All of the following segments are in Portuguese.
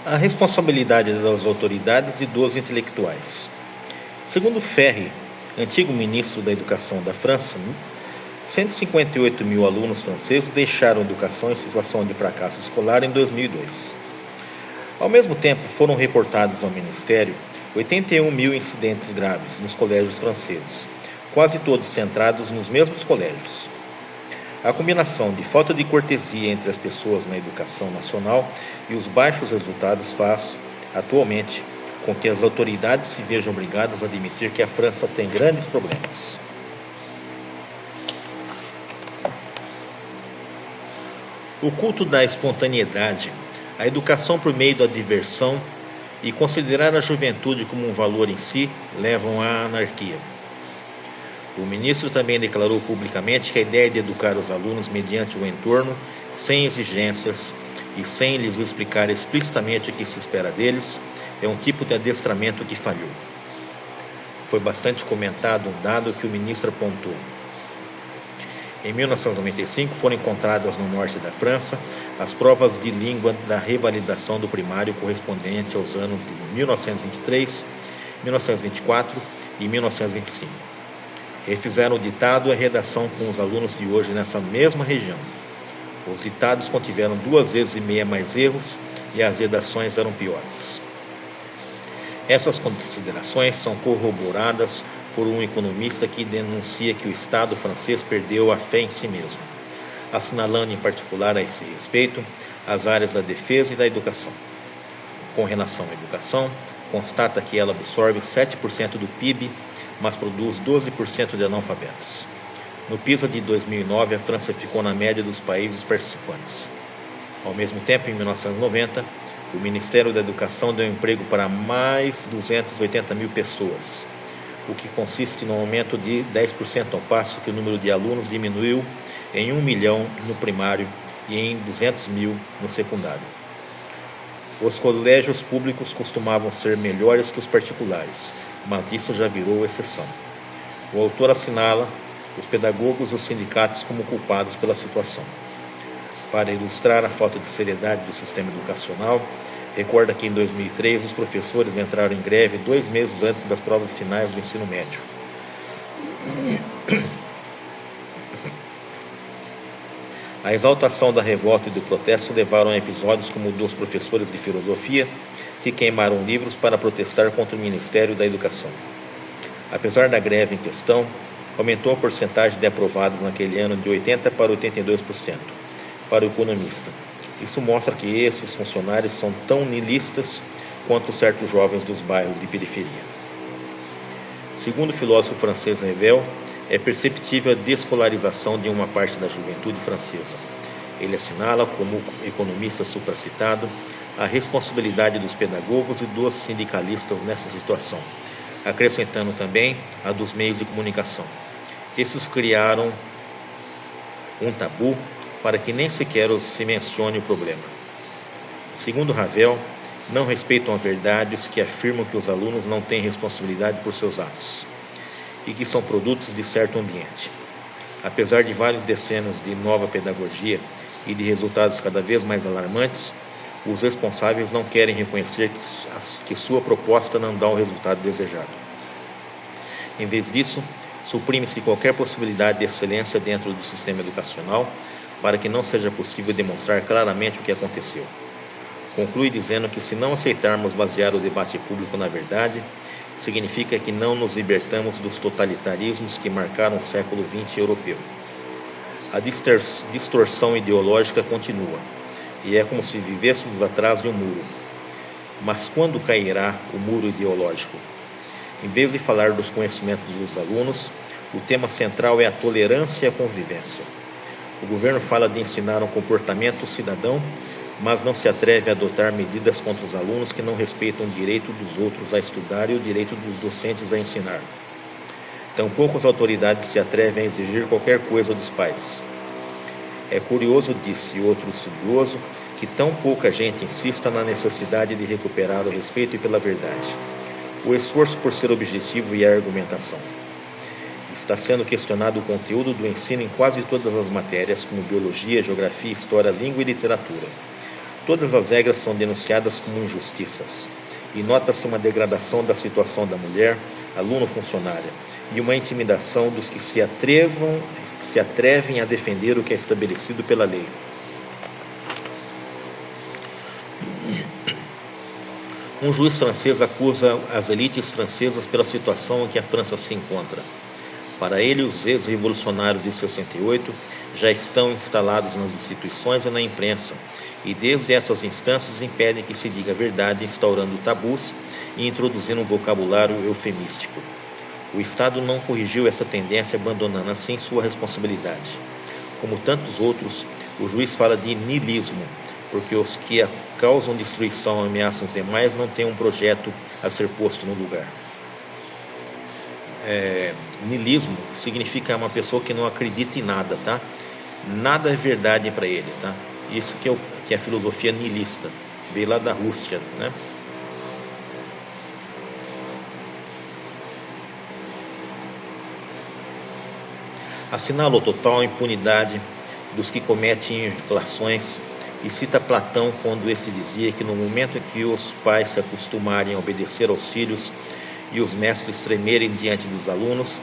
A responsabilidade das autoridades e dos intelectuais. Segundo Ferri, antigo ministro da Educação da França, 158 mil alunos franceses deixaram a educação em situação de fracasso escolar em 2002. Ao mesmo tempo, foram reportados ao Ministério 81 mil incidentes graves nos colégios franceses, quase todos centrados nos mesmos colégios. A combinação de falta de cortesia entre as pessoas na educação nacional e os baixos resultados faz, atualmente, com que as autoridades se vejam obrigadas a admitir que a França tem grandes problemas. O culto da espontaneidade, a educação por meio da diversão e considerar a juventude como um valor em si levam à anarquia. O ministro também declarou publicamente que a ideia de educar os alunos mediante o entorno, sem exigências e sem lhes explicar explicitamente o que se espera deles, é um tipo de adestramento que falhou. Foi bastante comentado um dado que o ministro apontou. Em 1995 foram encontradas no norte da França as provas de língua da revalidação do primário correspondente aos anos de 1923, 1924 e 1925. Refizeram o ditado e a redação com os alunos de hoje nessa mesma região. Os ditados contiveram 2,5 vezes mais erros e as redações eram piores. Essas considerações são corroboradas por um economista que denuncia que o Estado francês perdeu a fé em si mesmo, assinalando em particular a esse respeito as áreas da defesa e da educação. Com relação à educação, constata que ela absorve 7% do PIB, mas produz 12% de analfabetos. No PISA de 2009, a França ficou na média dos países participantes. Ao mesmo tempo, em 1990, o Ministério da Educação deu emprego para mais 280 mil pessoas, o que consiste no aumento de 10%, ao passo que o número de alunos diminuiu em 1 milhão no primário e em 200 mil no secundário. Os colégios públicos costumavam ser melhores que os particulares, mas isso já virou exceção. O autor assinala os pedagogos e os sindicatos como culpados pela situação. Para ilustrar a falta de seriedade do sistema educacional, recorda que em 2003 os professores entraram em greve 2 meses antes das provas finais do ensino médio. A exaltação da revolta e do protesto levaram a episódios como o dos professores de filosofia que queimaram livros para protestar contra o Ministério da Educação. Apesar da greve em questão, aumentou a porcentagem de aprovados naquele ano de 80% para 82%. Para o economista, isso mostra que esses funcionários são tão niilistas quanto certos jovens dos bairros de periferia. Segundo o filósofo francês Revel, é perceptível a descolarização de uma parte da juventude francesa. Ele assinala, como economista supracitado, a responsabilidade dos pedagogos e dos sindicalistas nessa situação, acrescentando também a dos meios de comunicação. Esses criaram um tabu para que nem sequer se mencione o problema. Segundo Ravel, não respeitam a verdade os que afirmam que os alunos não têm responsabilidade por seus atos e que são produtos de certo ambiente. Apesar de vários decênios de nova pedagogia e de resultados cada vez mais alarmantes, os responsáveis não querem reconhecer que sua proposta não dá o resultado desejado. Em vez disso, suprime-se qualquer possibilidade de excelência dentro do sistema educacional para que não seja possível demonstrar claramente o que aconteceu. Conclui dizendo que se não aceitarmos basear o debate público na verdade, significa que não nos libertamos dos totalitarismos que marcaram o século XX europeu. A distorção ideológica continua, e é como se vivêssemos atrás de um muro. Mas quando cairá o muro ideológico? Em vez de falar dos conhecimentos dos alunos, o tema central é a tolerância e a convivência. O governo fala de ensinar um comportamento cidadão, mas não se atreve a adotar medidas contra os alunos que não respeitam o direito dos outros a estudar e o direito dos docentes a ensinar. Tampouco as autoridades se atrevem a exigir qualquer coisa dos pais. É curioso, disse outro estudioso, que tão pouca gente insista na necessidade de recuperar o respeito pela verdade, o esforço por ser objetivo e a argumentação. Está sendo questionado o conteúdo do ensino em quase todas as matérias, como biologia, geografia, história, língua e literatura. Todas as regras são denunciadas como injustiças, e nota-se uma degradação da situação da mulher, aluno-funcionária, e uma intimidação dos que se atrevem a defender o que é estabelecido pela lei. Um juiz francês acusa as elites francesas pela situação em que a França se encontra. Para ele, os ex-revolucionários de 68 já estão instalados nas instituições e na imprensa, e desde essas instâncias impedem que se diga a verdade, instaurando tabus e introduzindo um vocabulário eufemístico. O Estado não corrigiu essa tendência, abandonando assim sua responsabilidade. Como tantos outros, o juiz fala de niilismo, porque os que causam destruição e ameaçam os demais não têm um projeto a ser posto no lugar. Niilismo significa uma pessoa que não acredita em nada, tá? Nada é verdade para ele, tá? Isso que é a filosofia niilista, veio lá da Rússia, né? Assinala total a impunidade dos que cometem infrações e cita Platão quando este dizia que no momento em que os pais se acostumarem a obedecer aos filhos e os mestres tremerem diante dos alunos,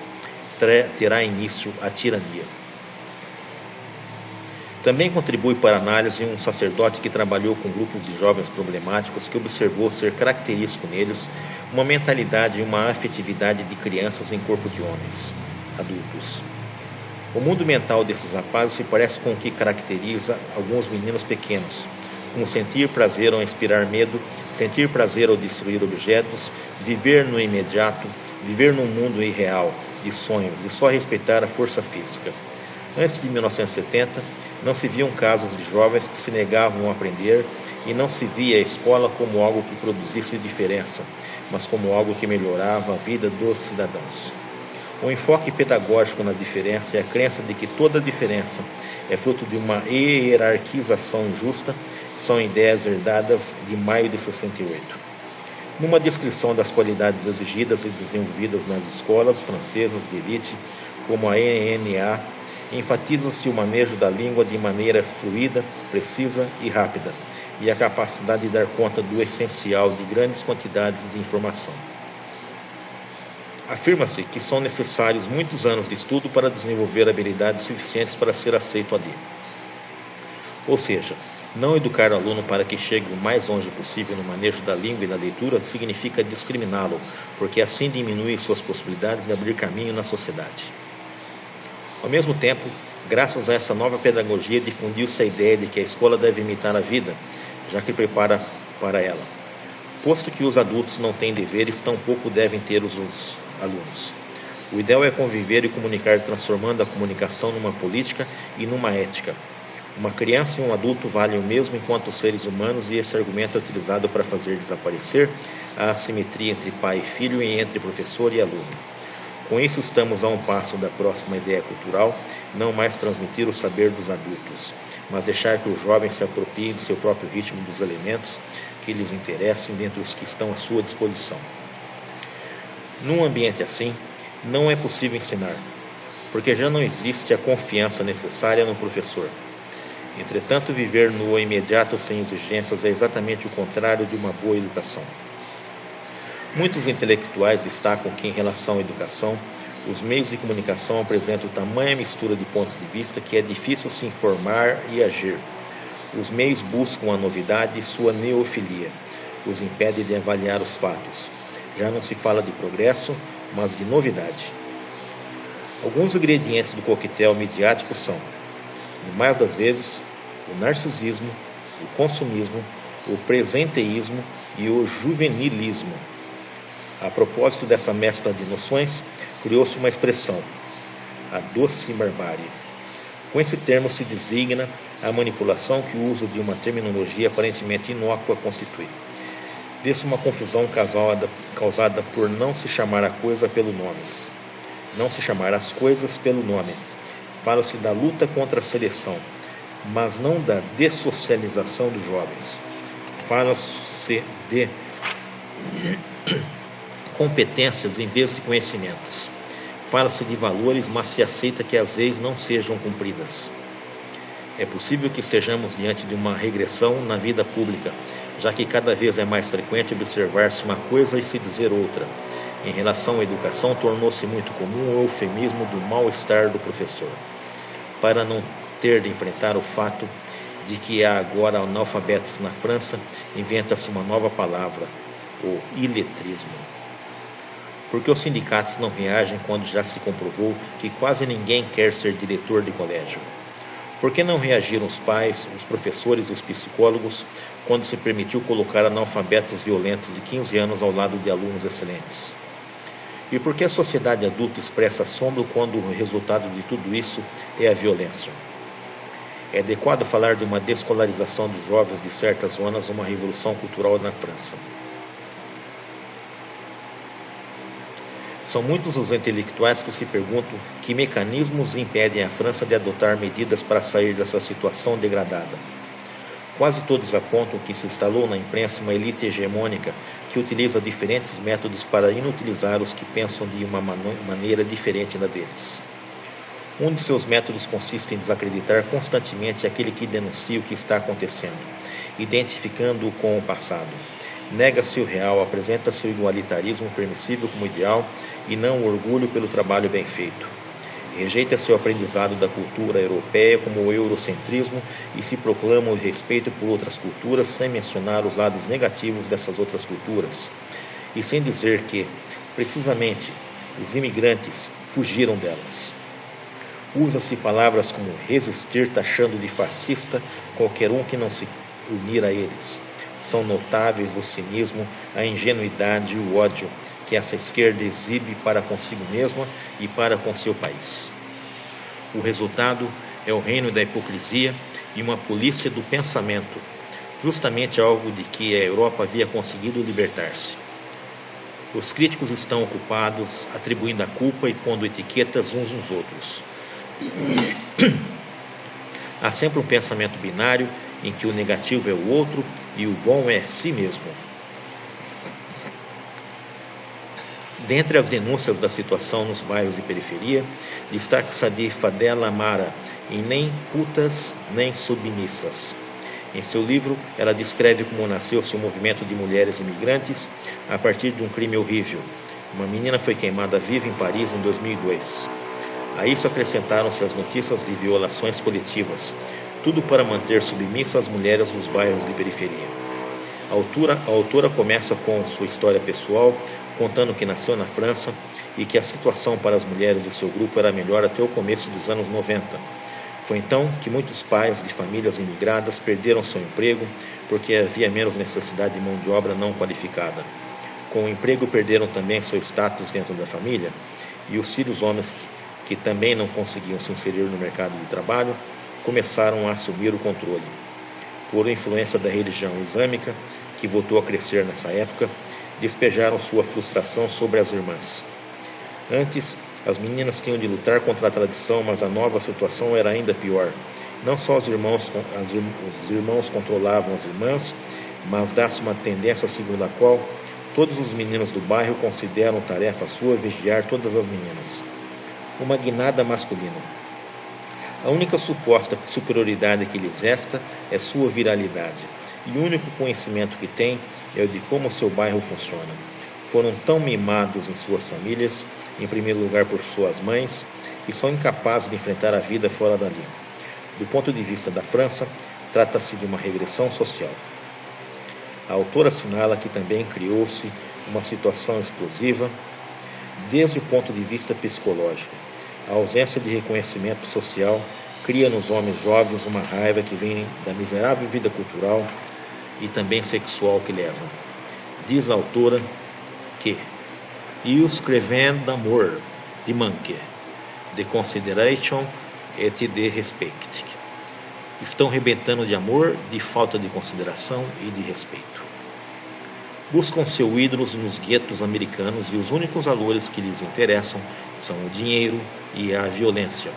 terá início a tirania. Também contribui para a análise um sacerdote que trabalhou com grupos de jovens problemáticos, que observou ser característico neles uma mentalidade e uma afetividade de crianças em corpo de homens adultos. O mundo mental desses rapazes se parece com o que caracteriza alguns meninos pequenos, como sentir prazer ao inspirar medo, sentir prazer ao destruir objetos, viver no imediato, viver num mundo irreal, de sonhos, e só respeitar a força física. Antes de 1970, não se viam casos de jovens que se negavam a aprender e não se via a escola como algo que produzisse diferença, mas como algo que melhorava a vida dos cidadãos. O enfoque pedagógico na diferença é a crença de que toda diferença é fruto de uma hierarquização injusta, são ideias herdadas de maio de 68. Numa descrição das qualidades exigidas e desenvolvidas nas escolas francesas de elite, como a ENA, enfatiza-se o manejo da língua de maneira fluida, precisa e rápida, e a capacidade de dar conta do essencial de grandes quantidades de informação. Afirma-se que são necessários muitos anos de estudo para desenvolver habilidades suficientes para ser aceito ali. Ou seja, não educar o aluno para que chegue o mais longe possível no manejo da língua e da leitura significa discriminá-lo, porque assim diminui suas possibilidades de abrir caminho na sociedade. Ao mesmo tempo, graças a essa nova pedagogia, difundiu-se a ideia de que a escola deve imitar a vida, já que prepara para ela. Posto que os adultos não têm deveres, tampouco devem ter os alunos. O ideal é conviver e comunicar, transformando a comunicação numa política e numa ética. Uma criança e um adulto valem o mesmo enquanto seres humanos, e esse argumento é utilizado para fazer desaparecer a assimetria entre pai e filho e entre professor e aluno. Com isso, estamos a um passo da próxima ideia cultural, não mais transmitir o saber dos adultos, mas deixar que os jovens se apropriem do seu próprio ritmo dos elementos que lhes interessem dentre os que estão à sua disposição. Num ambiente assim, não é possível ensinar, porque já não existe a confiança necessária no professor. Entretanto, viver no imediato sem exigências é exatamente o contrário de uma boa educação. Muitos intelectuais destacam que, em relação à educação, os meios de comunicação apresentam tamanha mistura de pontos de vista que é difícil se informar e agir. Os meios buscam a novidade e sua neofilia os impede de avaliar os fatos. Já não se fala de progresso, mas de novidade. Alguns ingredientes do coquetel midiático são, no mais das vezes, o narcisismo, o consumismo, o presenteísmo e o juvenilismo. A propósito dessa mescla de noções, criou-se uma expressão, a doce barbárie. Com esse termo se designa a manipulação que o uso de uma terminologia aparentemente inócua constitui. Vê-se uma confusão causada por não se chamar a coisa pelo nome, não se chamar as coisas pelo nome. Fala-se da luta contra a seleção, mas não da dessocialização dos jovens. Fala-se de competências em vez de conhecimentos. Fala-se de valores, mas se aceita que às vezes não sejam cumpridas. É possível que estejamos diante de uma regressão na vida pública, já que cada vez é mais frequente observar-se uma coisa e se dizer outra. Em relação à educação, tornou-se muito comum o eufemismo do mal-estar do professor, para não ter de enfrentar o fato de que há agora analfabetos na França, inventa-se uma nova palavra, o iletrismo. Porque os sindicatos não reagem quando já se comprovou que quase ninguém quer ser diretor de colégio? Por que não reagiram os pais, os professores e os psicólogos quando se permitiu colocar analfabetos violentos de 15 anos ao lado de alunos excelentes? E por que a sociedade adulta expressa assombro quando o resultado de tudo isso é a violência? É adequado falar de uma descolarização dos jovens de certas zonas, uma revolução cultural na França. São muitos os intelectuais que se perguntam que mecanismos impedem a França de adotar medidas para sair dessa situação degradada. Quase todos apontam que se instalou na imprensa uma elite hegemônica que utiliza diferentes métodos para inutilizar os que pensam de uma maneira diferente da deles. Um de seus métodos consiste em desacreditar constantemente aquele que denuncia o que está acontecendo, identificando-o com o passado. Nega-se o real, apresenta-se o igualitarismo permissível como ideal e não o orgulho pelo trabalho bem feito. Rejeita-se o aprendizado da cultura europeia como o eurocentrismo e se proclama o respeito por outras culturas sem mencionar os lados negativos dessas outras culturas e sem dizer que, precisamente, os imigrantes fugiram delas. Usa-se palavras como resistir, taxando de fascista qualquer um que não se unir a eles. São notáveis o cinismo, a ingenuidade e o ódio que essa esquerda exibe para consigo mesma e para com seu país. O resultado é o reino da hipocrisia e uma polícia do pensamento, justamente algo de que a Europa havia conseguido libertar-se. Os críticos estão ocupados atribuindo a culpa e pondo etiquetas uns nos outros. Há sempre um pensamento binário em que o negativo é o outro e o bom é si mesmo. Dentre as denúncias da situação nos bairros de periferia, destaca-se a de Fadela Amara, em Nem Putas Nem Submissas. Em seu livro, ela descreve como nasceu seu movimento de mulheres imigrantes a partir de um crime horrível. Uma menina foi queimada viva em Paris em 2002. A isso acrescentaram-se as notícias de violações coletivas, tudo para manter submissas as mulheres dos bairros de periferia. A autora começa com sua história pessoal, contando que nasceu na França e que a situação para as mulheres de seu grupo era melhor até o começo dos anos 90. Foi então que muitos pais de famílias imigradas perderam seu emprego porque havia menos necessidade de mão de obra não qualificada. Com o emprego perderam também seu status dentro da família e os filhos homens que também não conseguiam se inserir no mercado de trabalho começaram a assumir o controle. Por influência da religião islâmica, que voltou a crescer nessa época, despejaram sua frustração sobre as irmãs. Antes, as meninas tinham de lutar contra a tradição, mas a nova situação era ainda pior. Não só os irmãos controlavam as irmãs, mas dá-se uma tendência segundo a qual todos os meninos do bairro consideram tarefa sua vigiar todas as meninas. Uma guinada masculina. A única suposta superioridade que lhes resta é sua viralidade, e o único conhecimento que têm é o de como seu bairro funciona. Foram tão mimados em suas famílias, em primeiro lugar por suas mães, que são incapazes de enfrentar a vida fora dali. Do ponto de vista da França, trata-se de uma regressão social. A autora assinala que também criou-se uma situação explosiva desde o ponto de vista psicológico. A ausência de reconhecimento social cria nos homens jovens uma raiva que vem da miserável vida cultural e também sexual que levam. Diz a autora que «Ils crèvent d'amour, de manque, de consideration et de respect». Estão rebentando de amor, de falta de consideração e de respeito. Buscam seu ídolos nos guetos americanos e os únicos valores que lhes interessam são o dinheiro e a violência.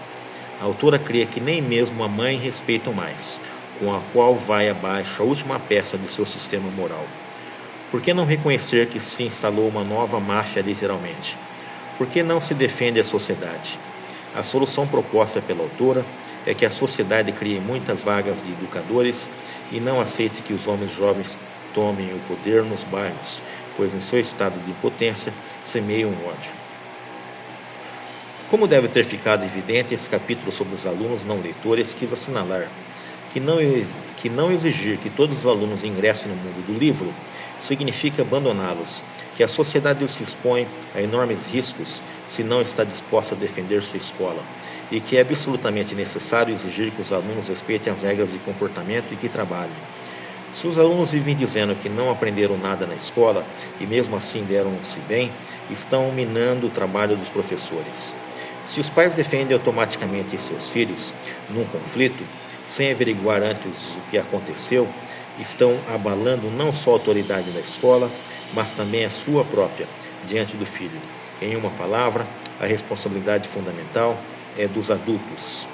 A autora crê que nem mesmo a mãe respeitam mais, com a qual vai abaixo a última peça de seu sistema moral. Por que não reconhecer que se instalou uma nova máfia literalmente? Por que não se defende a sociedade? A solução proposta pela autora é que a sociedade crie muitas vagas de educadores e não aceite que os homens jovens tomem o poder nos bairros, pois em seu estado de impotência semeiam o ódio. Como deve ter ficado evidente, esse capítulo sobre os alunos não leitores quis assinalar que não exigir que todos os alunos ingressem no mundo do livro significa abandoná-los, que a sociedade se expõe a enormes riscos se não está disposta a defender sua escola, e que é absolutamente necessário exigir que os alunos respeitem as regras de comportamento e que trabalhem. Se os alunos vivem dizendo que não aprenderam nada na escola e mesmo assim deram-se bem, estão minando o trabalho dos professores. Se os pais defendem automaticamente seus filhos num conflito, sem averiguar antes o que aconteceu, estão abalando não só a autoridade da escola, mas também a sua própria diante do filho. Em uma palavra, a responsabilidade fundamental é dos adultos.